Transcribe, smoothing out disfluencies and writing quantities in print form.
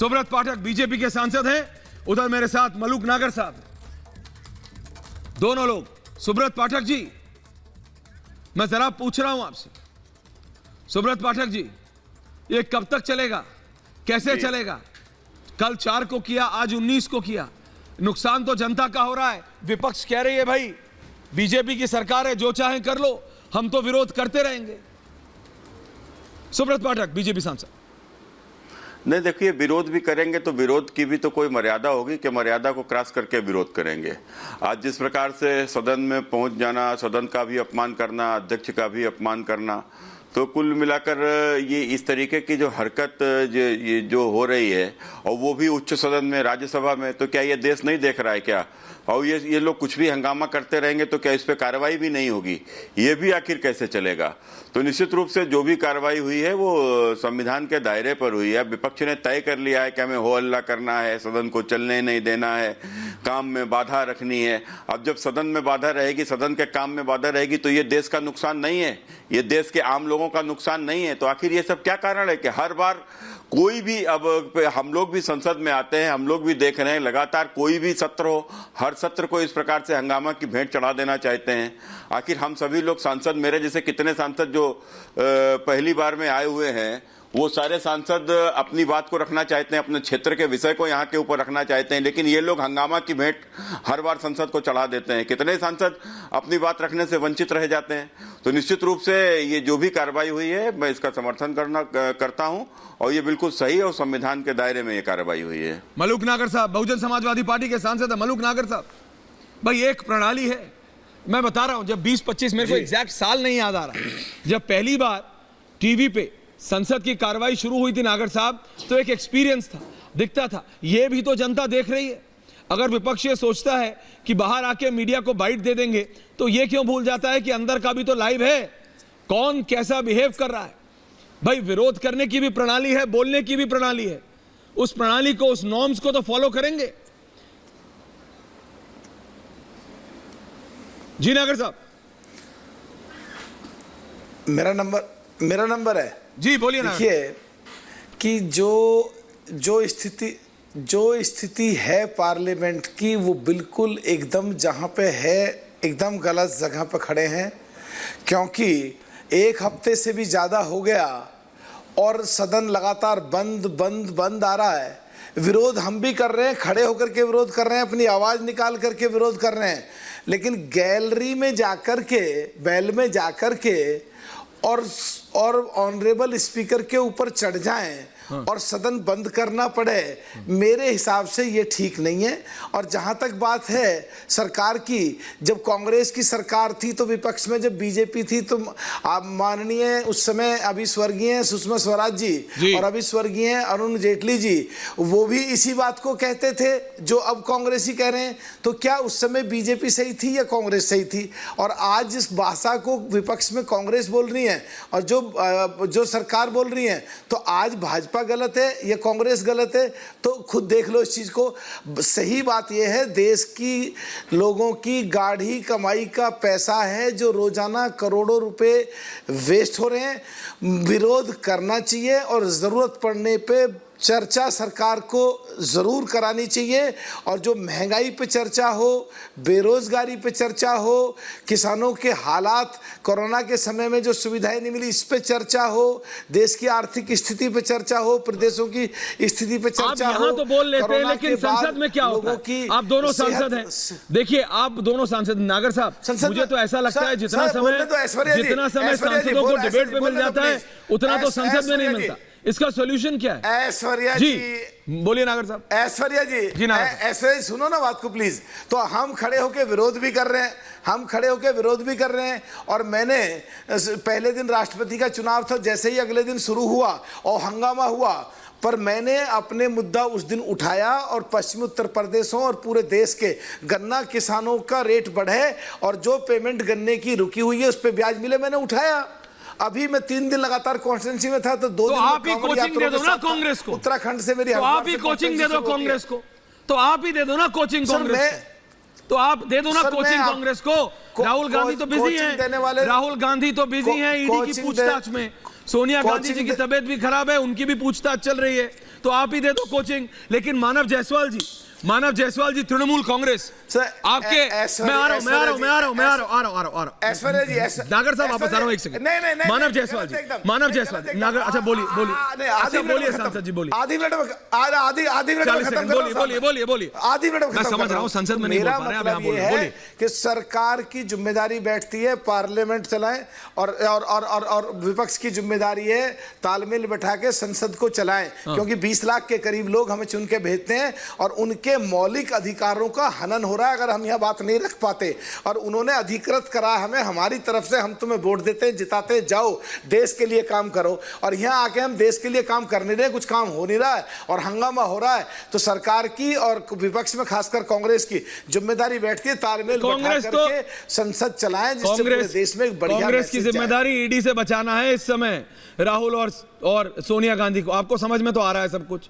सुब्रत पाठक BJP के सांसद हैं, उधर मेरे साथ मलूक नागर साहब, दोनों लोग। सुब्रत पाठक जी, मैं जरा पूछ रहा हूं आपसे, सुब्रत पाठक जी, ये कब तक चलेगा, कैसे चलेगा? कल 4 को किया, आज 19 को किया, नुकसान तो जनता का हो रहा है। विपक्ष कह रही है भाई बीजेपी की सरकार है, जो चाहे कर लो, हम तो विरोध करते रहेंगे। सुब्रत पाठक बीजेपी सांसद। नहीं, देखिए, विरोध भी करेंगे तो विरोध की भी तो कोई मर्यादा होगी कि मर्यादा को क्रॉस करके विरोध करेंगे। आज जिस प्रकार से सदन में पहुंच जाना, सदन का भी अपमान करना, अध्यक्ष का भी अपमान करना, तो कुल मिलाकर ये इस तरीके की जो हरकत जो हो रही है, और वो भी उच्च सदन में, राज्यसभा में, तो क्या ये देश नहीं देख रहा है क्या? और ये लोग कुछ भी हंगामा करते रहेंगे तो क्या इस पे कार्रवाई भी नहीं होगी? ये भी आखिर कैसे चलेगा? तो निश्चित रूप से जो भी कार्रवाई हुई है वो संविधान के दायरे पर हुई है। विपक्ष ने तय कर लिया है कि हमें हो हल्ला करना है, सदन को चलने नहीं देना है, काम में बाधा रखनी है। अब जब सदन में बाधा रहेगी, सदन के काम में बाधा रहेगी, तो ये देश का नुकसान नहीं है, ये देश के आम लोगों का नुकसान नहीं है। तो आखिर ये सब क्या कारण है कि हर बार कोई भी, अब हम लोग भी संसद में आते हैं, हम लोग भी देख रहे हैं, लगातार कोई भी सत्र हो, हर सत्र को इस प्रकार से हंगामा की भेंट चढ़ा देना चाहते हैं। आखिर हम सभी लोग सांसद, मेरे जैसे कितने सांसद जो पहली बार में आए हुए हैं, वो सारे सांसद अपनी बात को रखना चाहते हैं, अपने क्षेत्र के विषय को यहाँ के ऊपर रखना चाहते हैं, लेकिन ये लोग हंगामा की भेंट हर बार संसद को चढ़ा देते हैं। कितने सांसद अपनी बात रखने से वंचित रह जाते हैं। तो निश्चित रूप से ये जो भी कार्रवाई हुई है, मैं इसका समर्थन करता हूं, और ये बिल्कुल सही और संविधान के दायरे में ये कार्रवाई हुई है। मलूक नागर साहब बहुजन समाजवादी पार्टी के सांसद है। मलूक नागर साहब, भाई एक प्रणाली है, मैं बता रहा हूं, जब 20-25, मेरे को एग्जैक्ट साल नहीं याद आ रहा, जब पहली बार टीवी पे संसद की कार्रवाई शुरू हुई थी नागर साहब, तो एक एक्सपीरियंस था, दिखता था ये भी तो जनता देख रही है। अगर विपक्ष ये सोचता है कि बाहर आके मीडिया को बाइट दे देंगे, तो ये क्यों भूल जाता है कि अंदर का भी तो लाइव है, कौन कैसा बिहेव कर रहा है। भाई विरोध करने की भी प्रणाली है, बोलने की भी प्रणाली है, उस प्रणाली को, उस नॉर्म्स को तो फॉलो करेंगे। जी नागर साहब, मेरा नंबर है जी, बोलिए ना। देखिए कि जो स्थिति है पार्लियामेंट की, वो बिल्कुल एकदम जहां पे है, एकदम गलत जगह पे खड़े हैं। क्योंकि 1 हफ्ते से भी ज़्यादा हो गया और सदन लगातार बंद आ रहा है। विरोध हम भी कर रहे हैं, खड़े होकर के विरोध कर रहे हैं, अपनी आवाज़ निकाल करके विरोध कर रहे हैं, लेकिन गैलरी में जाकर के, बैल में जाकर के और ऑनरेबल स्पीकर के ऊपर चढ़ जाएं और सदन बंद करना पड़े, मेरे हिसाब से ये ठीक नहीं है। और जहाँ तक बात है सरकार की, जब कांग्रेस की सरकार थी तो विपक्ष में जब बीजेपी थी, तो आप माननीय उस समय अभी स्वर्गीय सुषमा स्वराज जी और अभी स्वर्गीय अरुण जेटली जी, वो भी इसी बात को कहते थे जो अब कांग्रेसी कह रहे हैं। तो क्या उस समय बीजेपी सही थी या कांग्रेस सही थी? और आज जिस भाषा को विपक्ष में कांग्रेस बोल रही है और जो सरकार बोल रही है, तो आज भाजपा गलत है या कांग्रेस गलत है? तो खुद देख लो इस चीज को। सही बात यह है, देश की लोगों की गाढ़ी कमाई का पैसा है जो रोजाना करोड़ों रुपए वेस्ट हो रहे हैं। विरोध करना चाहिए और जरूरत पड़ने पे चर्चा सरकार को जरूर करानी चाहिए। और जो महंगाई पे चर्चा हो, बेरोजगारी पे चर्चा हो, किसानों के हालात, कोरोना के समय में जो सुविधाएं नहीं मिली, इस पे चर्चा हो, देश की आर्थिक स्थिति पे चर्चा हो, प्रदेशों की स्थिति पे चर्चा हो। यहाँ तो बोल लेते हैं, लेकिन संसद में क्या होता है? आप दोनों सांसद हैं, देखिए आप दोनों सांसद। नागर साहब, मुझे तो ऐसा लगता है जितना समय सांसदों को डिबेट पे मिल जाता है, उतना तो संसद में नहीं मिलता। इसका सॉल्यूशन क्या है? ऐश्वर्या जी, बोलिए नागर साहब। ऐश्वर्या जी, ऐश्वर्या जी सुनो ना बात को प्लीज। तो हम खड़े होकर विरोध भी कर रहे हैं, और मैंने पहले दिन राष्ट्रपति का चुनाव था, जैसे ही अगले दिन शुरू हुआ और हंगामा हुआ, पर मैंने अपने मुद्दा उस दिन उठाया और पश्चिमी उत्तर प्रदेशों और पूरे देश के गन्ना किसानों का रेट बढ़े और जो पेमेंट गन्ने की रुकी हुई है उस पर ब्याज मिले, मैंने उठाया। अभी मैं 3 दिन लगातार कॉन्स्टिट्यूंसी में था, तो 2 दिन आप ही कोचिंग दे दो ना कांग्रेस को। उत्तराखंड से मेरी, तो आप ही कोचिंग दे दो कांग्रेस को, तो आप ही दे दो ना कोचिंग कांग्रेस को, तो आप दे दो ना कोचिंग कांग्रेस को। राहुल गांधी तो बिजी हैं, राहुल गांधी तो बिजी हैं ईडी की पूछताछ में। सोनिया गांधी जी की तबीयत भी खराब है, उनकी भी पूछताछ चल रही है। तो आप ही दे दो कोचिंग। लेकिन मानव जायसवाल जी तृणमूल कांग्रेस सर, आपके मैं आ रहा हूं ऐश्वर्या जी नागर साहब वापस आ रहा हूं, एक सेकंड। नहीं मानव जायसवाल जी नागर, अच्छा बोलिए अच्छा बोलिए सांसद जी बोलिए। आधी मिनट में 40 खत्म सेकंड करो। बोलिए आधी मिनट में मैं खत्म समझ कर रहा हूं, संसद में नहीं बोल मेरा पा रहे हैं, मतलब आप बोलिए, ये है बोलिए। कि सरकार की जिम्मेदारी बैठती है पार्लियामेंट चलाएं और विपक्ष की जिम्मेदारी है तालमेल बैठा के संसद को चलाएं, क्योंकि 20 लाख के करीब लोग हमें चुन के भेजते हैं और उनके मौलिक अधिकारों का हनन हो रहा है अगर हम यह बात नहीं रख पाते। और उन्होंने अधिकृत करा हमें हमारी तरफ से, हम तुम्हें वोट देते हैं, जिताते हैं, जाओ देश के लिए काम करो। और यहाँ आके हम देश के लिए काम कर नहीं रहे, कुछ काम हो नहीं रहा है और हंगामा हो रहा है। तो सरकार की और विपक्ष में खासकर कांग्रेस की जिम्मेदारी बैठती है तालमेल बैठा करके संसद चलाएं, जिससे पूरे देश में एक बढ़िया कांग्रेस की जिम्मेदारी ईडी से बचाना है इस समय राहुल और सोनिया गांधी को। आपको समझ में तो आ रहा है सब कुछ।